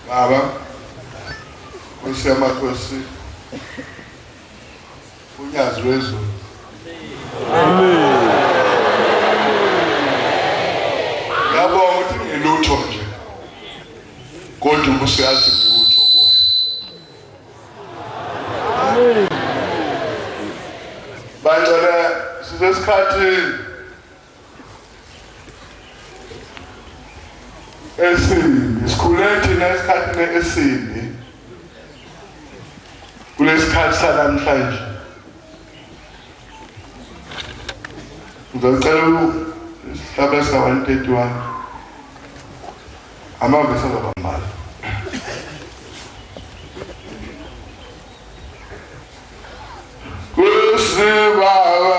Baba, usiyamakhosi, unyazi lwezulu. Amen. Yabonga ukuthi ngilutho nje, kodwa ubusiyazi ngilutho kuwena. Amen. Bantwana, sizesikhathini esimbi, sikhule thina esikhathini esimbi kulesikhathi sanamhlanje. Ngicela isihlaba sika-131 amavesi azabambala. Kusibaba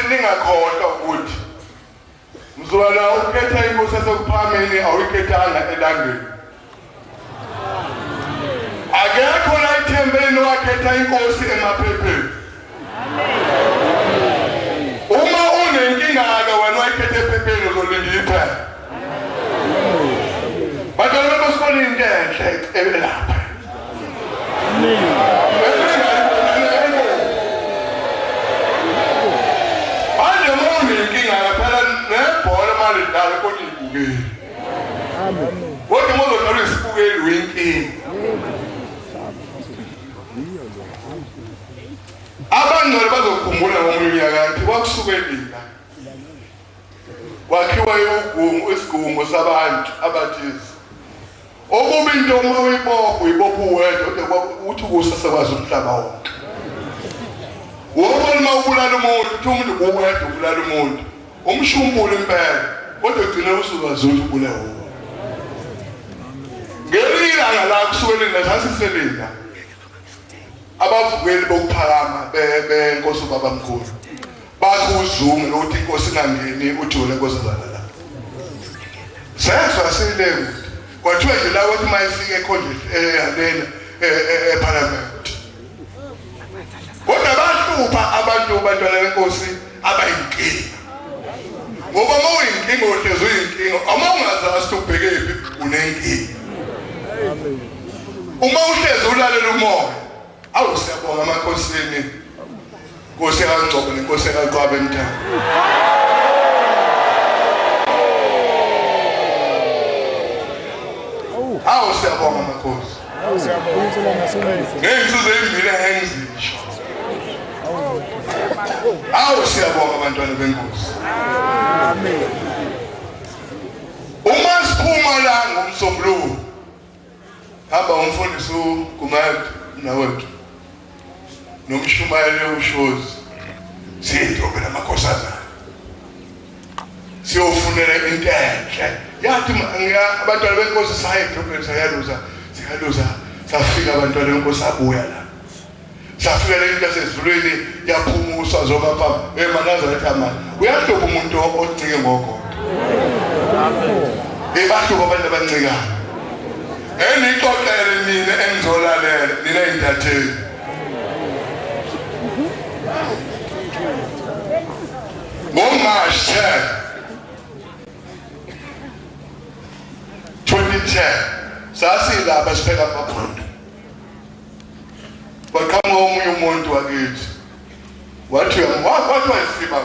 ningakhohlwa ukuthi mzwana ukhetha inkosi esekuphambili awuyikhethanga elangeni. Akekho la ithembeni wakhetha inkosi emaphepheni. Uma unenkinga ke wena wayikhetha ephepheni uzolinda iphepha. Bantwana bosifuna into enhle lapha. What the mother of the school winking? Abandon the Kumula Muyaga, what sugar? What you are school was about this. Oh, women don't know we both were what was a Savas about. Woman, Mawula the moon, to the moon, Umshum in bed. kodwa ugcina usukazi ukuthi ubulewe. Ngelinye ilanga la kusukela nasasiselinda abavukeli bokuphakama benkosi ubabamkhulu bakuzuma lokuthi inkosi ingangeni uJule nkosazana la. Sezwa sileyo kwathiwa nje la wathi mayifike ekhonje ehaleni eParliament. Kodwa bahlupha abantu bantwana benkosi abayinkinga. Ngoba mawuyinkinga uhlezi uyinkinga, uma ungazazi ubhekephi unenkinga. Uma uhlezi ulalela umoya, awu siyabonga amakhosini. Nkosi kaNgcobo nenkosi kaQwabe eMthatha. Awu siyabonga amakhosi. Ngey'nsuku ezimbili engizisho. Awu siyabonga abantwana benkosi. Amen. Uma siphuma la ngomsombuluko hamba umfundisi uGumede nawethu nomshumayeli uShozi siyedrobela amakhosazana siyofunela into enhle yathi abantwana benkosi sayedrobela siyaluza safika abantwana benkosi abuya la safika le into yasezulwini yaphumuswa zomapha eManazaretha amani uyahloba umuntu oncike ngogodo bahluka abantu abancikayo enixoxele nina engizolalela nina indatheli ngoMarch 2010 sasilapha sipheka amabhodo kwaqhamuka omunye umuntu wakithi wathi wayifika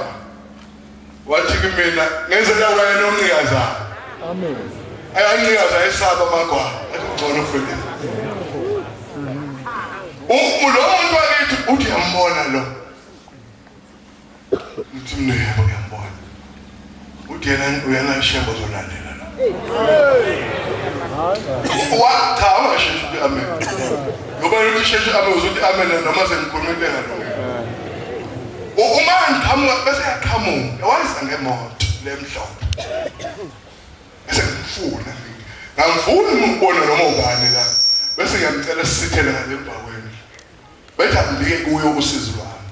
wathi kumina ngenzela wena omnikazayo amen ayangikaza esaba amagwala athi ngcono ufike lo muntu wakithi uthi yambona lo uthi mina yebo ngiyambona uthi yena shembo zolandela la cha amasheshe uthi amen ngoba uthi sheshe amen uzothi amen noma sengikhuluma into engalungile uma ngiqhamuka bese yaqhamuka wayiza ngemoto lemhlophe bese ngifuna ngangifuni ukubona noma ubani la bese ngiyamcela sisithele ngale mbaweni bethi angike kuye usizo lwami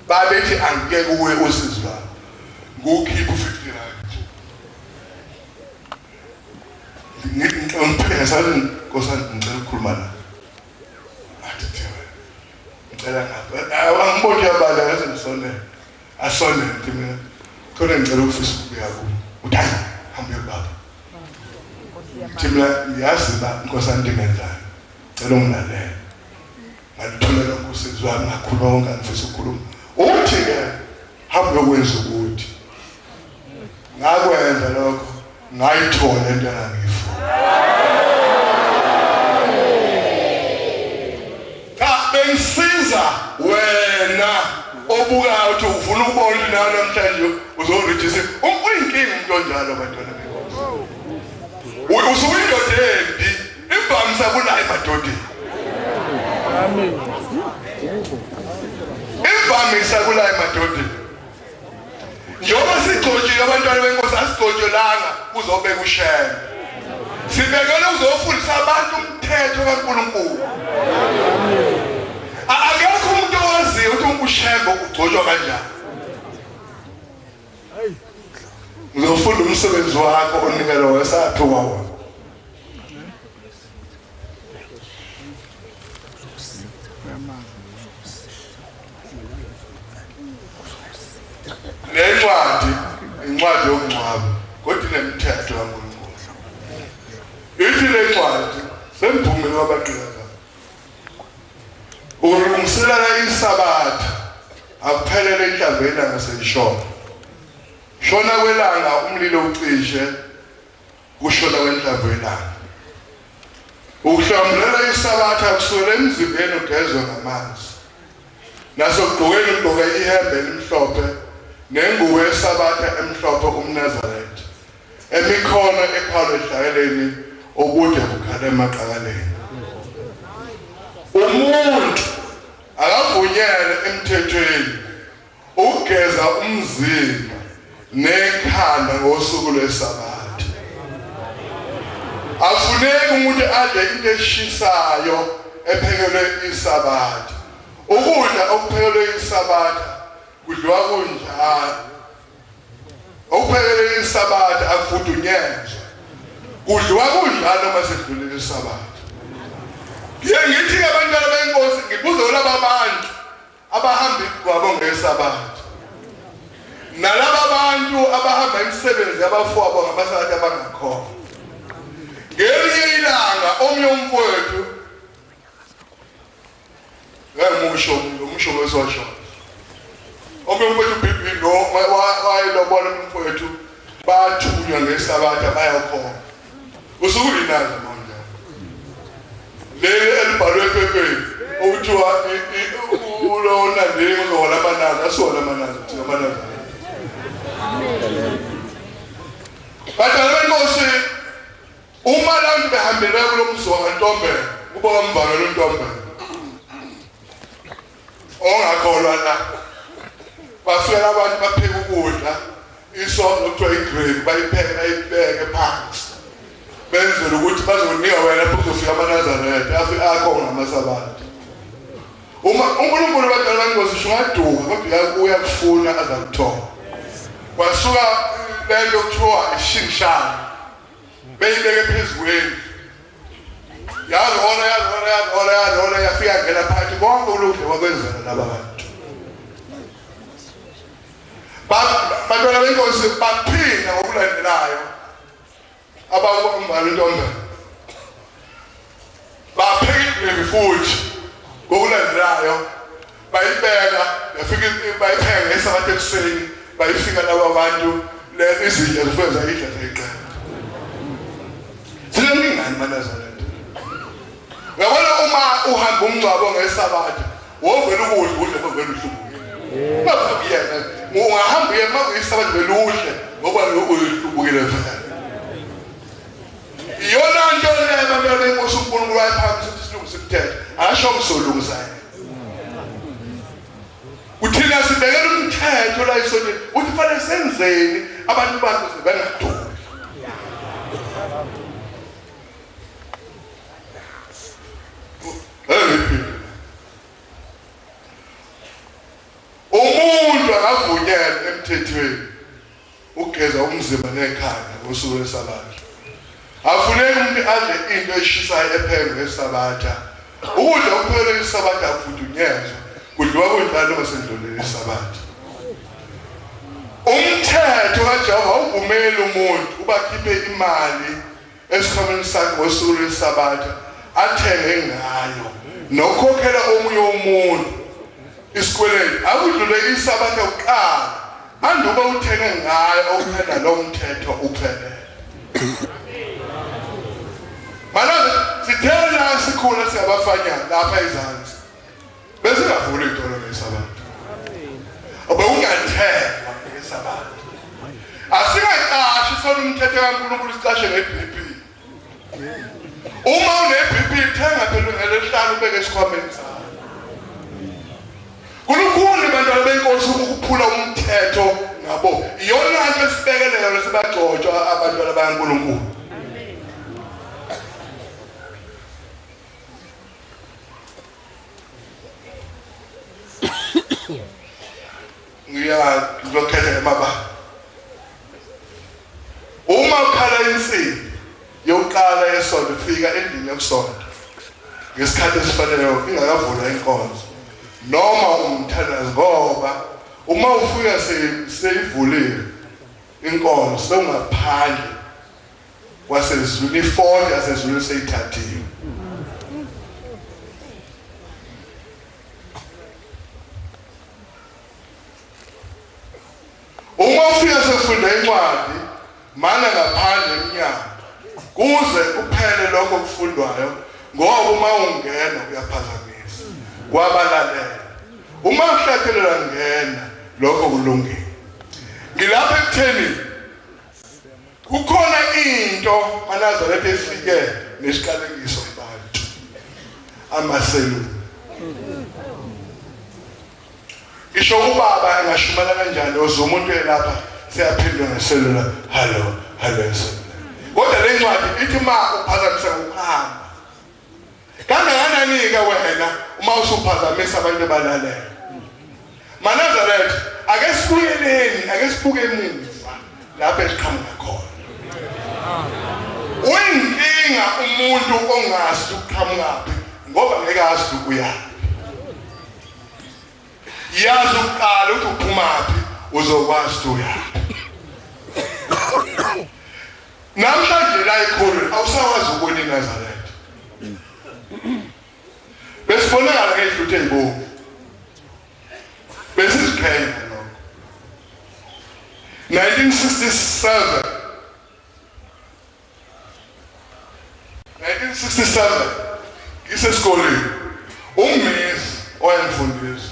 babethi angike kuye usizo lwami ngokhipha 50 rand ngimphela sale nkosana ngicela ukukhuluma la athi thiwe ngicela ngapha angiboni yabala ngaze ngisonele asonele ngithi mina khona ngicela ukufisa ukuya kuwe uthanda hambe baba thina ngiyazi ba nkosana ndingenzayo cela ungilalela ngalitholela usizo lwami ngakhuluma ngifisa ukukhuluma uthi ke hambe ukwenza ukuthi ngakwenza lokho ngayithola into engangiyifuna bengisiza wena obuka uthi ufuna ukubona nalo namhlanje uzorejisa uyinkinga umuntu onjalo abantwana benkosi usuyindoda embi imvamisa kunayo emadodeni amen imvamisa kunayo emadodeni njengoba sigcotshile abantwana benkosi asigcotshelanga uzobeka ushembe sibekele uzofundisa abantu umthetho kaNkulunkulu akekho umuntu owaziyo ukuthi ushembe ugcotshwa kanjani uzofunda umsebenzi wakho onikelo wesathuka wona incwadi yokungcwaba kodwa inemithetho kaNkulunkulu ithi le ncwadi semphumela wabaqheka ulungiselela isabatha aphelele inhlamvu yelanga selishona shona kwelanga umlilo ucishe kushona kwenhlamvu yelanga ukuhlambulula isabatha kusukela emzimbeni ugezwe ngamanzi nasogqokeni ugqoke ihembe elimhlophe nengubo yesabatha emhlophe umNazaretha emikhono ephawula edlakeleni okude bukhale emaqakaleni umuntu akavunyelwe emthethweni ukugeza umzimba nekhanda ngosuku lweSabatha. Afuneki umuntu adle into eshisayo ephekelwe iSabatha. Ukudla okuphekelwe iSabatha kudliwa kunjalo. Okuphekelwe iSabatha akufudunyezwa. Kudliwa kunjalo uma sekudlule iSabatha. Ngithi abantwana benkosi ngibuze laba bantu abahamba kwabo ngeSabatha. Nalaba bantu abahamba imisebenzi yabafowabo ngabasabatha abangakhona. Ngelinye ilanga omnye umfowethu umusho wesosho. Omnye umfowethu uBhibhili wayelobona umfowethu bathunywa ngeSabatha bayakhona. Usukuyinazo manje. Leli elibhalwe ephepheni okuthiwa ulona ndingo ngolamanana asona manana thina manana. Badala benkosi uma abantu behambele kulomzwa ntombela kuba mvalo lontombela ongakholwa la bafika abantu bapheka ukudla isomo lokuthiwa igravy bayibeke phansi benzele ukuthi bazonika wena uzofika amanazarete akho ngamasabatha. Uma uNkulunkulu badala benkosi shingaduka kodwa uyakufuna azakuthola. Kwasuka lento kuthiwa ishingishana beyibeke phezulu yazola yafika ngena phakathi konke uludle wakwenzela laba bantu. Badala benkosi baphinda ngokulandelayo abawumbala intombela baphekile futhi ngokulandelayo bayibeka yafika bayipheka ngeSabatha ekuseni bayifika laba bantu le izindlu zifeza idla zeqela. Sinemingani manazarete. Uyabona uma uhamba umngcwabo ngeSabatha wovela ukudla uvela uhlubukile. Ungafuyena ungahamba yena makuyiSabatha vele udle ngoba uhlubukile vele. Iyona nto le bantwana benkosi uNkulunkulu wayephambi isilungu sikuthetha asho msolungisayo. Uthina sibekela umthetho la isonto uthi fanele senzeni abantu bakho sebengaduki. Umuntu akavunyelwa emthethweni ugeza umzimba nekhanda ngosuku lweSabatha. Afuneki umuntu adle into eshisayo ephekelwe ngeSabatha. Ukudla okuphekelwe iSabatha akufudunyezwa. Kudliwa kunjalo uma sekudlule iSabatha. Umthetho kaJehova uvumela umuntu ubakhiphe imali esikhwameni sakhe ngosuku lweSabatha athenge ngayo nokhokhela omunye umuntu isikweleti akudlule iSabatha kuqala anduba uthenge ngayo okuphela lo mthetho uphelele. Manje sithela sikhula siyabafanyana lapha ezansi bese ngavula itolo ngeSabatha. Abe ungathemba ngeSabatha. Asingaqashi sona umthetho kaNkulunkulu siqashe ngeBP. Uma uneBP thenga phela ngelesihlanu ubeke esikhwameni sakho. Kulukhuni bantwana benkosi ukuphula umthetho ngabo. Iyona nto esibekeleyo sibagcotshwa abantwana bakaNkulunkulu. Ngiyakhetha emaba. Uma ukhala insimbi yokuqala yesonto fika endlini yokusonto ngesikhathi esifaneleyo ingakavula inkonzo noma umthandazo ngoba uma ufika seyivulile inkonzo sewungaphandle wasezulu ifoni yasezulu seyithathiwe. Uma ufika sefunda incwadi mana ngaphandle emnyango kuze kuphele lokho kufundwayo ngoba uma ungena uyaphazamisa kwabalalela. Uma uhlathelela ngena lokho kulungile. Ngilapha ekutheni kukhona into manazarete efike nesiqalekiso kubantu amaselu. Ngisho ubaba engashumana kanjani ozumuntu elapha siyaphendula ngeselula hello eselula. Kodwa le ncwadi ithi ma uphazamisa ukuhamba kangakanani-ke wena uma usuphazamisa abantu balalela. Manazaretha ake sibuyeleni, ake sibuke emuva lapho esiqhamuka khona. Uyinkinga umuntu ongazi uqhamukaphi ngoba ngeke azi ukuyaphi. Yazi uqala ukuthi uphumaphi uzokwazi uyaphi. Namhlanje la ekhona awusawazi ukubona iNazaretha. Besibonakala ngehluthi ezibovu. Besiziqhenya lokho. 1967 isesikoleni ummesi owayemfundisa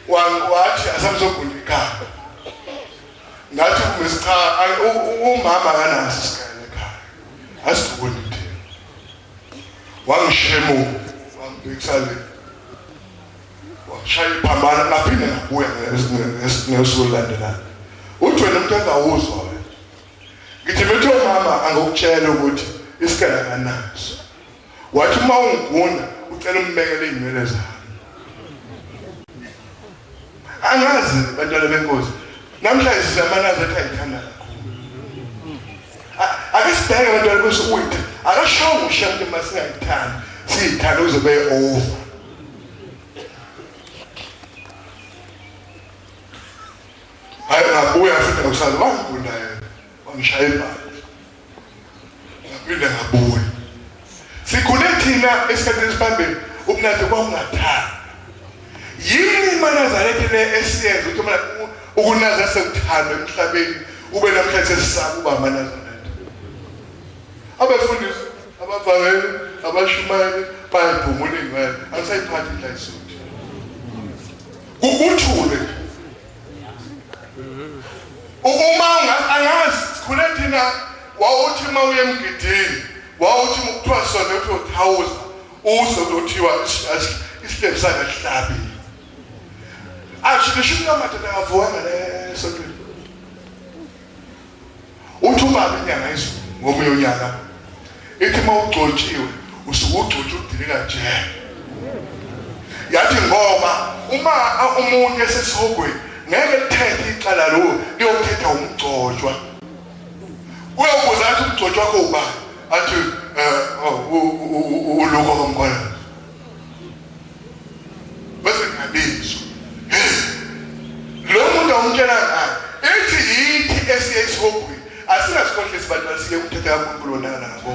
wathi asamzogunda ikhaya. Ngathi ummesi cha umama akanaso isikhathi ekhaya asigubuni thina. Wangishemo wangibekisale washaya iphambana naphinde ngabuya ngesuku landelayo. Uthi wena umuntu engawuzwa wena. Ngithi bethu mama angokutshela ukuthi isikhala kanaso. Wathi uma ungigunda ucela umbekele inwele zami. Angazi bantwana benkosi. Namhlanje sizaManazaretha ayithanda kakhulu. Ake sibheke bantwana benkosi uyithi akashongo ushambe masingayithandi. Siyithanda uzobe over. Hayi ngabuya futhi ngokusala wangigunda yena. Wangishaya ibhasi. Ngaphinde ngabuya. Sikhule thina esikhathini esiphambili ukunade kwakungathanda. Yini iManazaretha le esiyenza ukuthi mina ukunaza sekuthanda emhlabeni ube namhlanje sisaba uba Manazaretha. Abafundisi, abavangeli, abashumayeli bayaphumula ingane. Asayiphathi inhlayisuthi. Kukuthule. Uma angazi sikhule thina wawuthi uma uye emgidini wawuthi ukuthiwa sona uthi uthawuza uzokuthiwa isihlebo sakahlabi. Ashikisho namadoda avuka lesontweni. Uthi ubaba inyanga izulu ngomunye unyaka. Ithi mawugcotshiwe usuke ugcotshwa udilika nje. Yathi ngoba uma umuntu esesihogweni ngeke lithethe icala lo liyothetha umgcotshwa. Uyobuza athi umgcotshwa wakho uba athi uloko komkhona. Bese ngabizwa. Lo muntu omtshela ngayo ethi yithi esiyesihogweni asingasikhohlisi abantu basike umthetho kaNkulunkulu wona ngabo.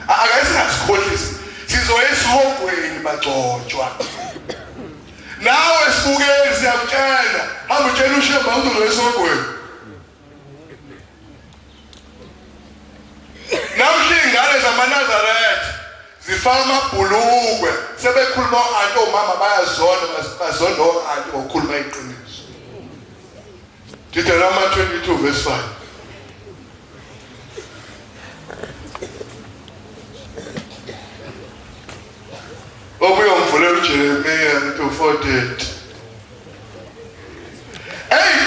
Akayisingasikhohlisi sizoya esihogweni bagcotshwa. Nawe sibukeli siyakutshela hamba utshela ushemba umuntu lesogweni. Namhla ingane zamaNazaretha zifaka amabhulukwe sebekhuluma anti omama bazonda anti ngokukhuluma iqiniso. Deuteronomy 22 verse 5. Obuyomvulela uJeremiya 4:30.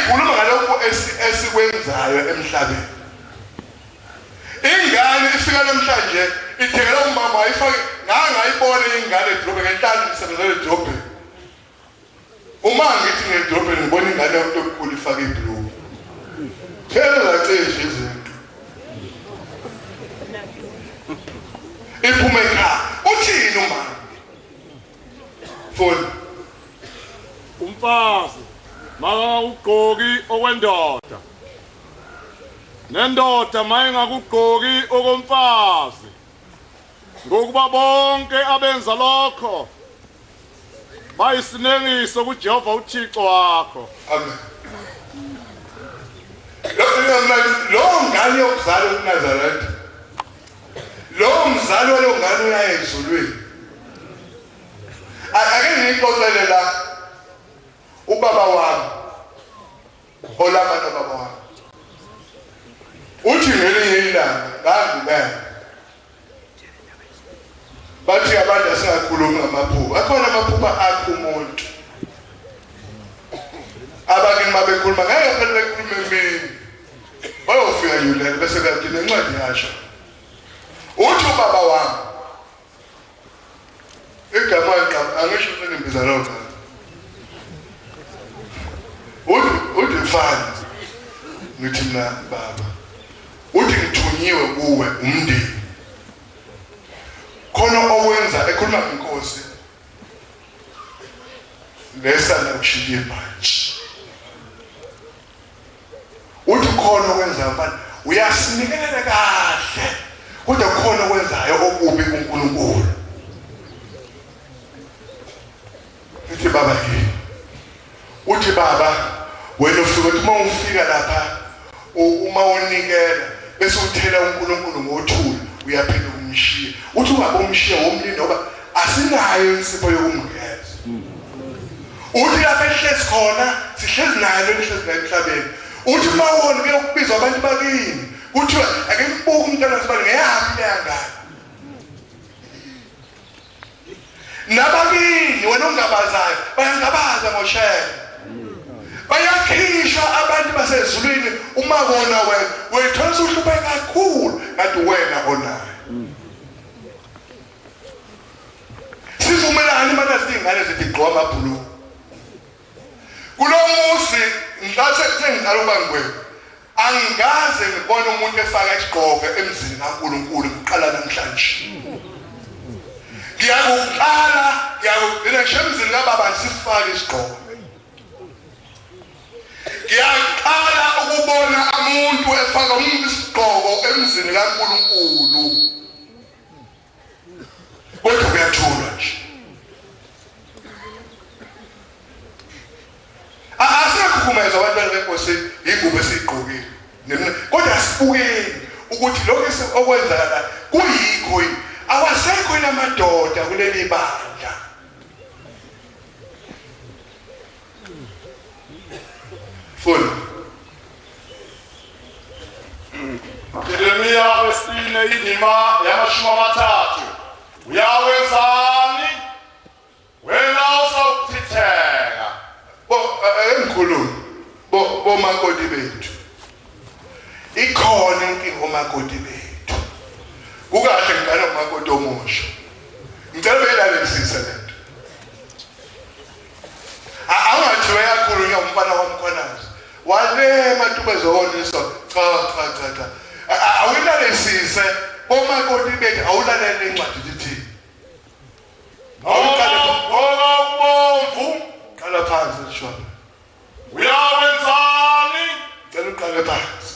Khuluma ngalokho esikwenzayo emhlabeni. Ingane ifika namhlanje ithekela umama ayifake ngangayibona ingane edrobhe ngenhlanje isebenzele edrobhe. Uma ngithi ngedrobhe ngibona ingane yomuntu okukhulu ifake ibhluku. Phela zacishe izinto. Iphume ekhaya. Uthini umama? Phone. Umfazi makakugqoki okwendoda. Nendoda mayingakugqoki okomfazi. Ngokuba bonke abenza lokho bayisinengiso kuJehova uThixo wakho. Amen. Lo ngane yokuzalwa eNazaretha. Lo mzali walo ngane uya ezulwini. Ake ngixoxele la ubaba wami. Olama nobaba wami. Uthi ngelinye ilanga ngangibona. Bathi abantu asingakhulumi ngamaphupho. Akhona amaphupho akho umuntu. abanye mabekhuluma ngeke phela bekhulume emini bayofika yule bese kathi nencwadi yasho uthi ubaba wami igama angisho senimbiza lo uthi mfana ngithi mina baba uthi ngithunyiwe kuwe umndeni khona owenza ekhuluma inkosi lesana kushiye manje uthi khona okwenza mfana uyasinikela kahle kodwa khona okwenzayo okubi kuNkulunkulu uthi baba yini uthi baba wena ufika uma ufika lapha uma unikela bese uthela uNkulunkulu ngothula uyaphinde umshiye uthi ungabomshiya womlindi ngoba asinayo insipho yokumgeza uthi lapha ehlezi khona sihlezi nayo ehlezi emhlabeni uthi mawona kuyokubizwa abantu bakini kuthiwa ake ngibuke umntwana sibani ngeyapi leyangane nabakini wena ungabazayo bayangabaza ngoshela bayakhishwa abantu basezulwini uma bona wethola uhluphe kakhulu kanti wena onayo sivumelani mana singane zithi gqoka amabhulu kulo musi ngihlathi sengicala uba ngwena angaze ngibone umuntu efaka isigqoko emzini kaNkulunkulu ngiqala namhlanje ngiyakugcina emzini kababa sifake isigqoko ngiyaqala ukubona umuntu efaka isigqoko emzini kaNkulunkulu kodwa kuyathula nje asiyakhumeza abantwana benkosi ingubo esiyigqokile kodwa asibukeni ukuthi lokho okwenzakala kuyikho awasekho amadoda kuleli bandla full Jeremia wesine indima yamashumi amathathu uyawenzani wena usawuchitheka emkhulumi bomakoti bethu ikhona inkinga omakoti bethu kukahle ngibala umakoti omusha ngicela beyilalelise lento angathi wayakhulunywa umfana wamkhwanazi wale matubezoniso cha awulalelise bomakoti bethu awulalele incwadi lithi awuqala qala phansi shona uyawenzani cela uqale phansi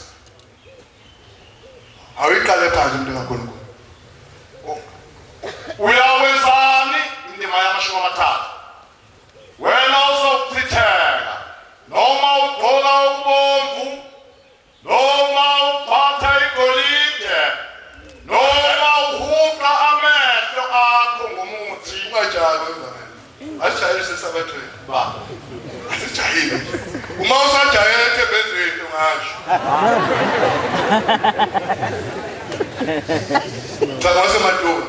awiqale phansi umuntu kaNkulunkulu uyawenzani indima yamashumi amathathu wena uzochitheka noma ugqoka ubomvu noma uphatha igolide noma uhuqa amehlo akho ngomuthi ungajaki wenzakala asijayelise sabathweni ba asijayile uma usajayela ethembezweni ungasho Ngase madoda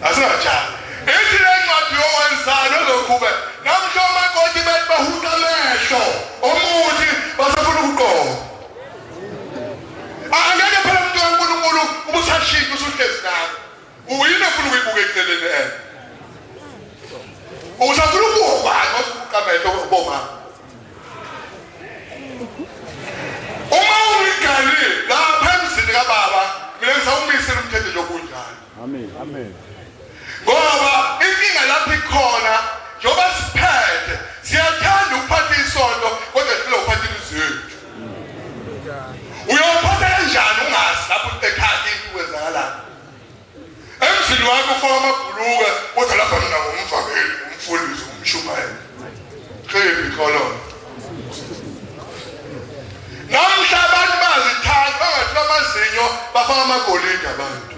asingajali ethi lencwadi yowenzana ozokube namhloma konke bethi bahuqa amehlo omuthi basafuna ukuqoqa angeke phela umuntu kaNkulunkulu ubusashintsha usuhlezi nawe uyini ufuna ukuyibuka eceleni usafuna ukubona ukuhuqa amehlo boma uma uyigali lapha emzini kababa mina ngisawumisela umthetho lokunjalo amen ngoba inkinga lapha ikhona njoba siphethe siyathanda ukuphatha isonto kodwa sifuna ukuphatha izizwe uyophatha kanjani ungazi lapho ekhaya into kwenzakala emzini wakho ufaka amabhuluka kodwa lapha mina ngumvakeli umfundisi umshumayeli khephi kolona namhla abantu bazithanda bangathi amazinyo bafaka amagolide abantu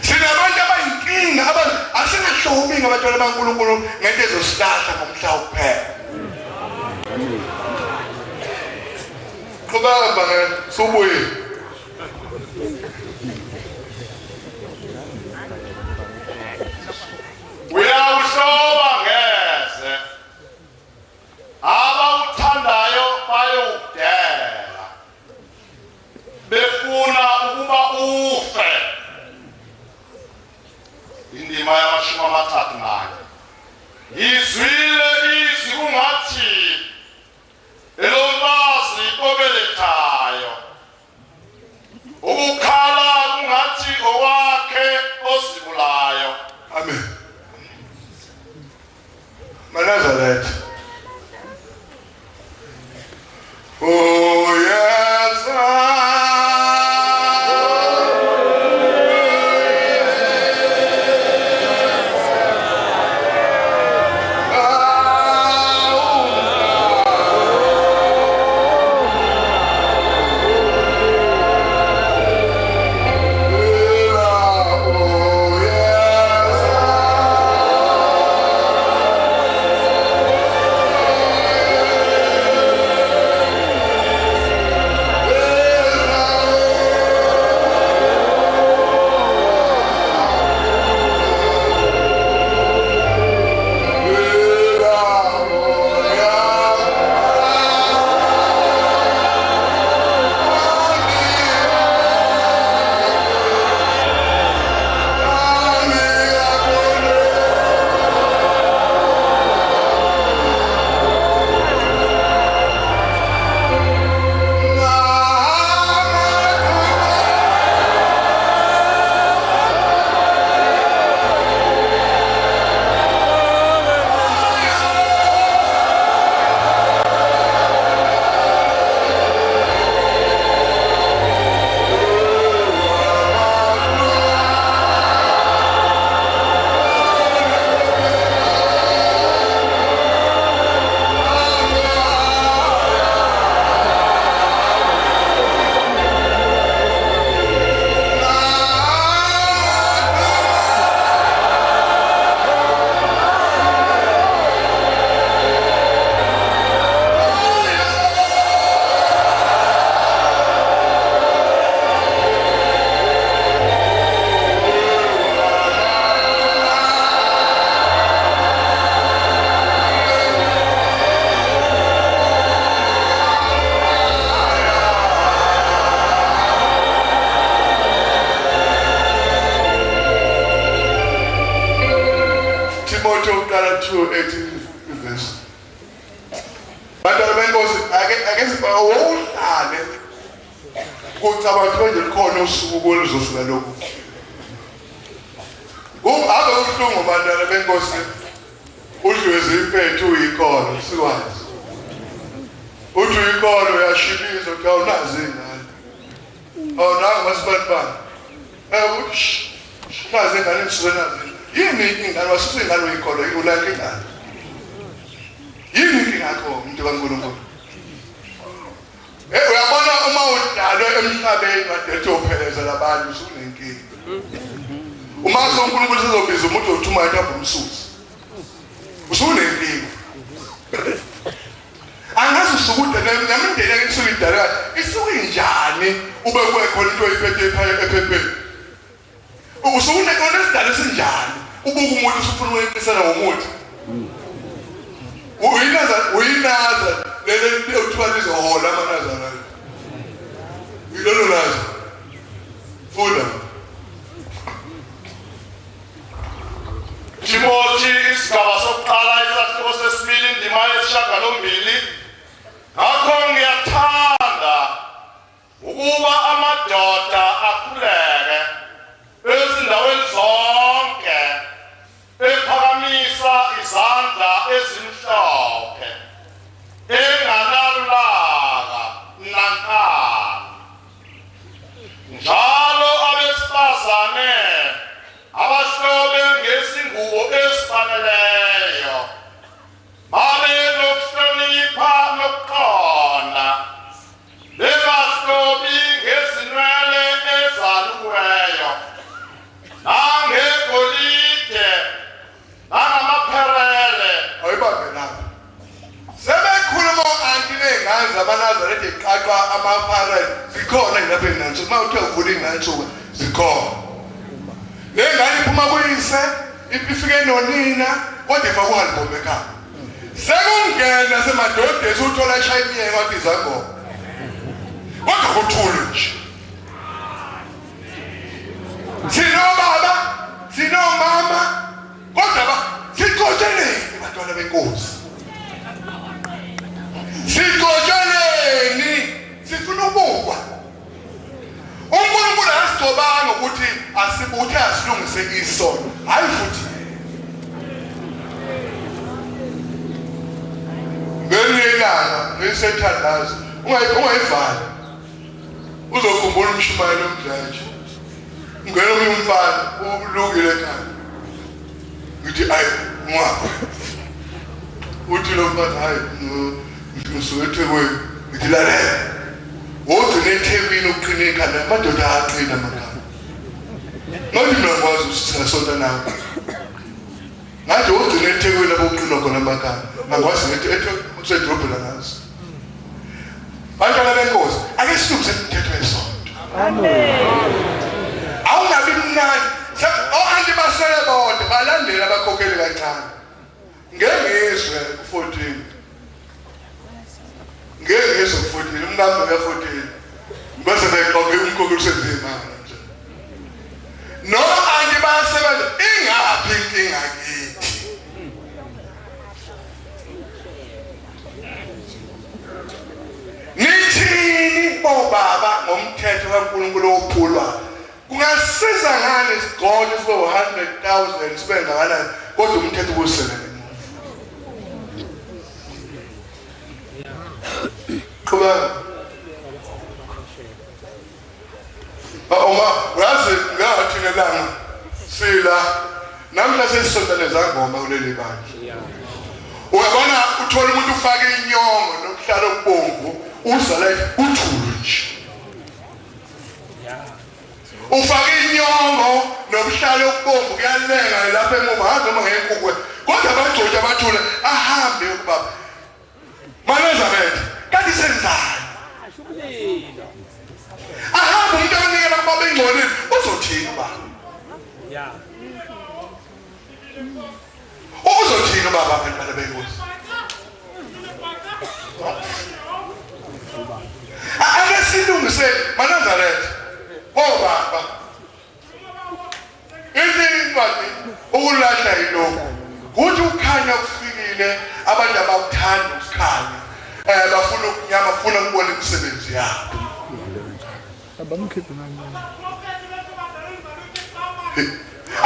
sinabantu abayinkinga asingahlomi ngabantwana baNkulunkulu ngento ezosilahla ngomhla kuphela qhubeka bangani subuye uyawuhloba ngeke bayokudela befuna ukuba ufe. Indima yamashumi amathathu nanye. Ngizwile izwi kungathi elomfazi obelethayo, ukukhala kungathi owakhe ozibulayo. Amen. Manazaretha. Oh yes. sekungena semadodeni uthola eshayini ngathi izangoma kodwa kuthule nje sinobaba sinomama kodwa siqotsheleni bantwana benkosi siqotsheleni sifuna ukubukwa uNkulunkulu asicobanga ukuthi asibuthe asilungise isono hayi futhi ngelilanga lesethandaza ungayivala uzokhumbula umshumayelo omdlanje ngeke umfana ulungile ekhaya ngithi ayi ngwapha uthi lo mfana hayi ngisuke eThekwini ngithi lalela wogcina eThekwini uqine ekhaya amadoda aqina amagama ngathi mina ngikwazi usisasonta nawe ngathi wogcina eThekwini aboqina khona amagama ngakwazi ngithi usedrobhela ngazi bantwana benkosi ake silungise imithetho yesonto amen awungabi mnandi ohanti basele bodwa balandela abakhokheli kancane ngengizwe ku14 ngengizwe ku14 umnqambo ka14 bese beqoqe umkhokheli usenzima nje no anti basebenza ingaphi inkinga kithi nithini bobaba ngomthetho kaNkulunkulu ophulwa kungasiza ngani isigqoko sibe 100,000 sibe ngakanani kodwa umthetho kusebenza kuba wazi ngathi nelanga sila namhla sesisondele zangoma kuleli bandla uyabona uthola umuntu ufake inyongo nokuhlala okubomvu uzala uthulu nje ufake inyongo nobuhlalo okubomvu kuyalenga lapha emuva haza noma ngenkukwe kodwa abagcotsha abathule ahambe ubaba Elizabeth kanti senzani ahambe umuntu onikela kubaba engcolile uzothini baba uzothini baba abantwana benkosi ake silungise Elizabeth baba izingadi ukulahla yilokho kuthi ukhanya kufikile abantu abakuthanda ukukhanya bafuna ukunyama bafuna ukubona imisebenzi yabo abamkhipha nani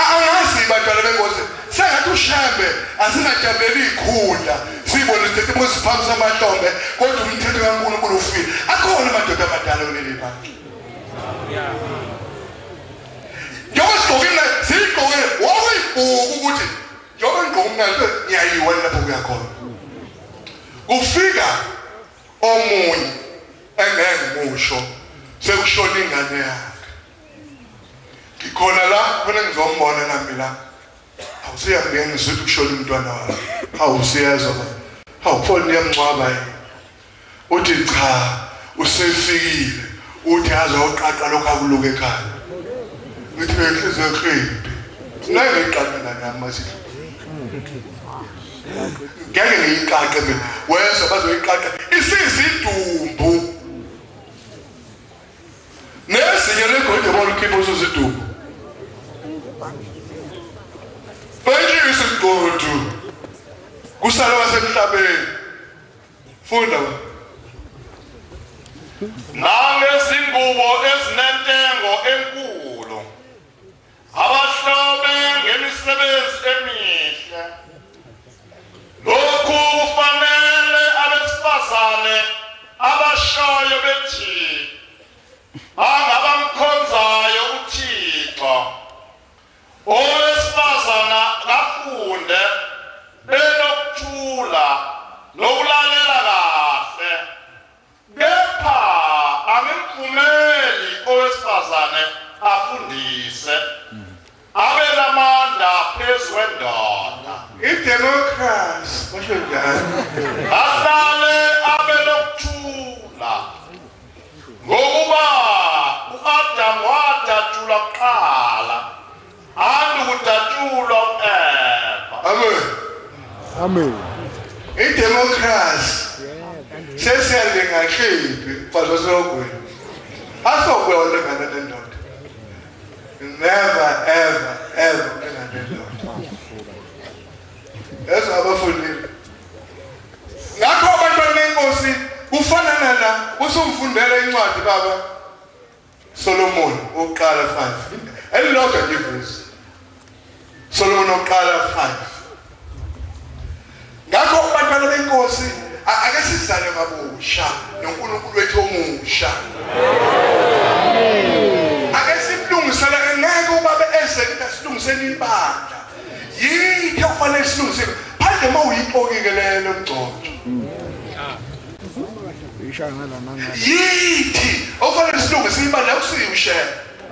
angazi bantwana benkosi sengathi ushambe asinajabeli ikhunda sibone ukuthi muziphamisa amahlombe kodwa umthetho kaNkulunkulu ufile akhona amadoda abadala kuleli bandla Yosogina sigqoke wawuyibhuku ukuthi njoba ngqoka mnandi ngiyayiwela lapho kuyakhona kufika omunye engengimusho sekushona ingane yakhe ngikhona la khona ngizombona nami la awusiyangena ngizothi kushona umntwana wakhe awusiyezwa awufoni yamncwaba uthi cha usefikile uthi azoqaqa lokho akuluke ekhaya ngithi benhliziyo ekhiphi naye ngiqaqe nami masithi ngeke ngiyiqaqe mina wesa bazoyiqaqa isizidumbu nesinye legodi bona ukhipha usizidumbu Benji isigodi kusala wasemhlabeni funda nangezingubo ezinentengo enkulu abahlobe ngemisebenzi emihle lokhu kufanele abesifazane abashayo bethi angabamkhonzayo uThixo owesifazana kafunde benokuthula nokulalela kahle kepha angimvumeli owesifazane afundise abelamandla phezu kwendoda idemocracy basho njani ahlale abelokuthula ngokuba uAdam wadatshulwa kuqala andukudatshulwa uEva amen Ayihliphi mfazi wasogwini. Asogwe walengana nendoda. Never ever ulengana nendoda. Eso abafundile. Ngakho abantwana benkosi kufana nala usumfundela incwadi baba Solomon oqala 5. Elilodwa nje verse. Solomon oqala 5. Ngakho abantwana benkosi ake sizale ngabusha noNkulunkulu wethu omusha. Ake simlungisele ngeke ubaba ezenza silungisele ibandla. Yithi okufanele silungisele phandle mawuyipokike lelo mgcotsho. Yithi okufanele silungisele ibandla usiushe.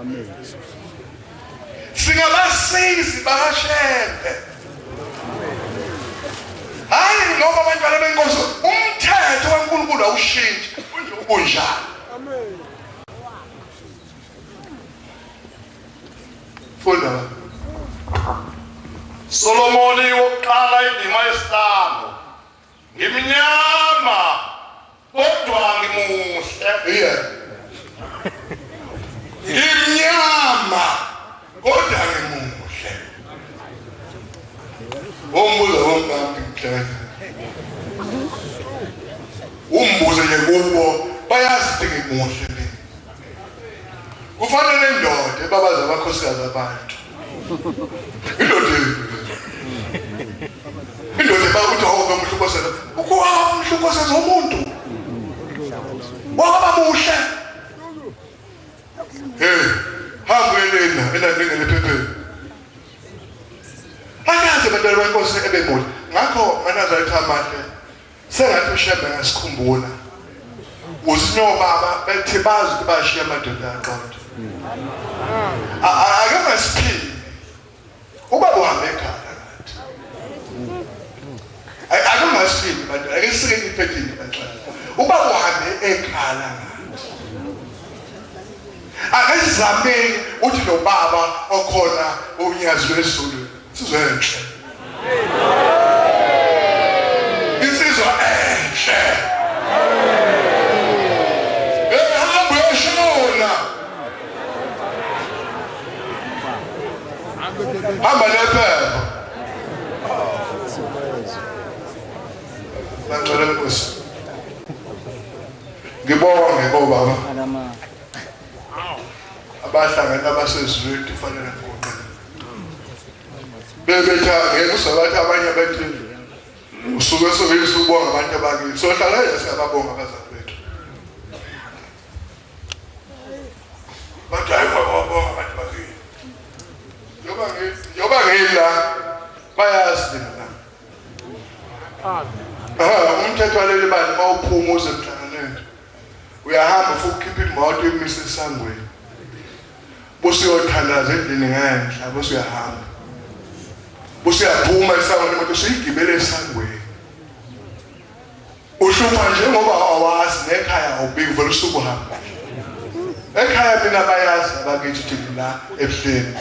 Amen. Singabasizi bakashembe. Hayi ngoba abantwana benkosi umthetho kaNkulunkulu awushintshi unje ubunjalo. Amen. Funda. Solomoni wokuqala indima yesihlanu. Ngimnyama kodwa ngimuhle. Yeah. Ngimnyama kodwa ngimuhle. Umbuzo womkambi mhleke. Umbuzo nje kuwo bayazi ngimuhle le. Kufanele indoda ebabaza abakhosikazi abantu. Indoda bakuthi awuke umhlukosela. Ukuwa umhlukosela umuntu. Waba muhle. Hambelena enandingene phephe. Akaze abantwana benkosi ebemuhle. Ngakho nganaza ithamahle. Sengathi ushembe ngasikhumbula. Usinyobaba bethe bazi ukuthi bashiya amadoda aqotho. Ake ngasiphili. Ubaba uhambe ekhaya ngathi. Ake ngasiphili bantu ake sike iphethini bantu. Ubaba uhambe ekhaya ngathi. Ake sizameni uthi lo baba okhona unyazi lwesizulu sizwenhle. Insizwa enhle. Hamba nephepha. Bangcwele Nkosi. Ngibonge bobaba. Abahlangana abasezweni kufanele ngoqe. Bebetha ngeke usabathi abanye bathi usuke sokuyiso ubonga abantu abakithi. Sohlala nje siyababonga abazali bethu. Bathi ayibonga abantu bakithi. Yoba ngila bayazi mina. Umthetho waleli bani mawuphuma uze emhlanganweni. Uyahamba futhi ukhipha imoto emise esangweni. Busiyothandaza endlini ngenhla bese uyahamba. Busiyaphuma esangweni imoto usuyigibele esangweni. Uhlupha nje ngoba awazi nekhaya awubiki vele usukuhamba. Ekhaya mina bayazi abakithi ukuthi la ebuhleni.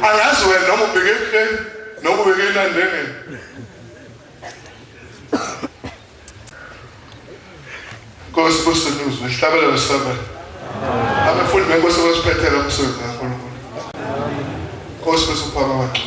Angazi wena noma ubheke ebuhleni noma ubheke enandengeni. Nkosi businuzu ngihlabela lesaba. Abafundi benkosi basiphethela umsebenzi kaNkulunkulu. Nkosi besupha abantu.